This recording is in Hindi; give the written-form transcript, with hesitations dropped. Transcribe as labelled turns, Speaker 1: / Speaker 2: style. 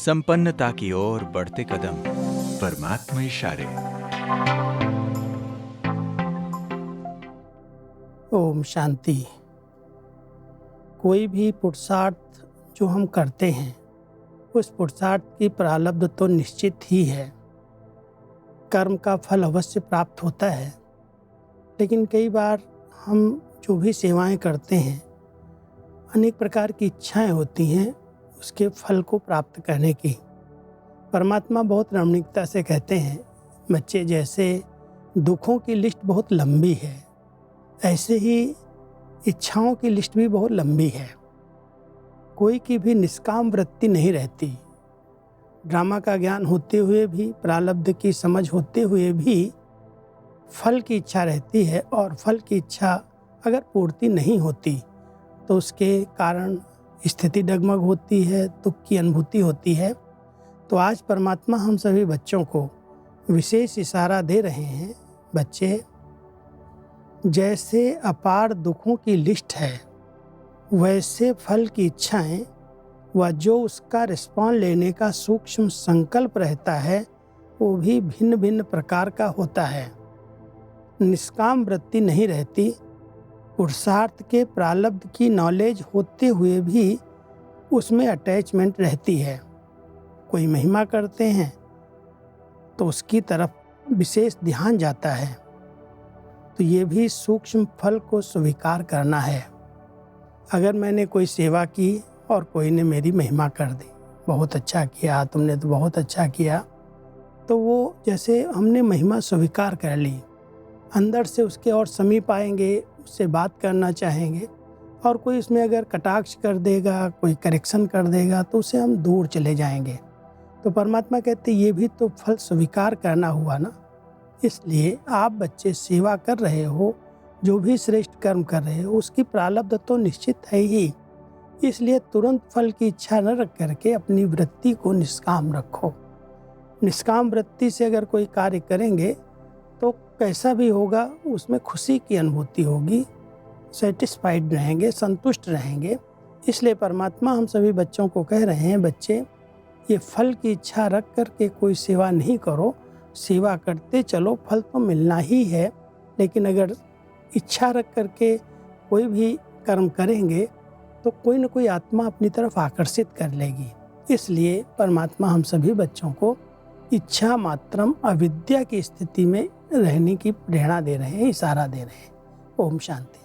Speaker 1: संपन्नता की ओर बढ़ते कदम। परमात्मा इशारे।
Speaker 2: ओम शांति। कोई भी पुरुषार्थ जो हम करते हैं उस पुरुषार्थ की प्रारब्ध तो निश्चित ही है। कर्म का फल अवश्य प्राप्त होता है, लेकिन कई बार हम जो भी सेवाएं करते हैं अनेक प्रकार की इच्छाएं होती हैं उसके फल को प्राप्त करने की। परमात्मा बहुत रमणीकता से कहते हैं, बच्चे जैसे दुखों की लिस्ट बहुत लंबी है, ऐसे ही इच्छाओं की लिस्ट भी बहुत लंबी है। कोई की भी निष्काम वृत्ति नहीं रहती। ड्रामा का ज्ञान होते हुए भी, प्रारब्ध की समझ होते हुए भी फल की इच्छा रहती है, और फल की इच्छा अगर पूर्ति नहीं होती तो उसके कारण स्थिति डगमग होती है, दुख की अनुभूति होती है। तो आज परमात्मा हम सभी बच्चों को विशेष इशारा दे रहे हैं, बच्चे जैसे अपार दुखों की लिस्ट है वैसे फल की इच्छाएं व जो उसका रिस्पॉन्स लेने का सूक्ष्म संकल्प रहता है वो भी भिन्न भिन्न प्रकार का होता है। निष्काम वृत्ति नहीं रहती। पुरुषार्थ के प्रारब्ध की नॉलेज होते हुए भी उसमें अटैचमेंट रहती है। कोई महिमा करते हैं तो उसकी तरफ विशेष ध्यान जाता है, तो ये भी सूक्ष्म फल को स्वीकार करना है। अगर मैंने कोई सेवा की और कोई ने मेरी महिमा कर दी, बहुत अच्छा किया, तुमने तो बहुत अच्छा किया, तो वो जैसे हमने महिमा स्वीकार कर ली, अंदर से उसके और समीप आएंगे, उससे बात करना चाहेंगे, और कोई उसमें अगर कटाक्ष कर देगा, कोई करेक्शन कर देगा तो उससे हम दूर चले जाएंगे। तो परमात्मा कहते ये भी तो फल स्वीकार करना हुआ ना। इसलिए आप बच्चे सेवा कर रहे हो, जो भी श्रेष्ठ कर्म कर रहे हो उसकी प्रारब्ध तो निश्चित है ही। इसलिए तुरंत फल की इच्छा न रख करके अपनी वृत्ति को निष्काम रखो। निष्काम वृत्ति से अगर कोई कार्य करेंगे तो कैसा भी होगा उसमें खुशी की अनुभूति होगी, सेटिस्फाइड रहेंगे, संतुष्ट रहेंगे। इसलिए परमात्मा हम सभी बच्चों को कह रहे हैं, बच्चे ये फल की इच्छा रख करके कोई सेवा नहीं करो, सेवा करते चलो, फल तो मिलना ही है। लेकिन अगर इच्छा रख करके कोई भी कर्म करेंगे तो कोई न कोई आत्मा अपनी तरफ आकर्षित कर लेगी। इसलिए परमात्मा हम सभी बच्चों को इच्छा मात्रम अविद्या की स्थिति में रहने की प्रेरणा दे रहे हैं, इशारा दे रहे हैं। ओम शांति।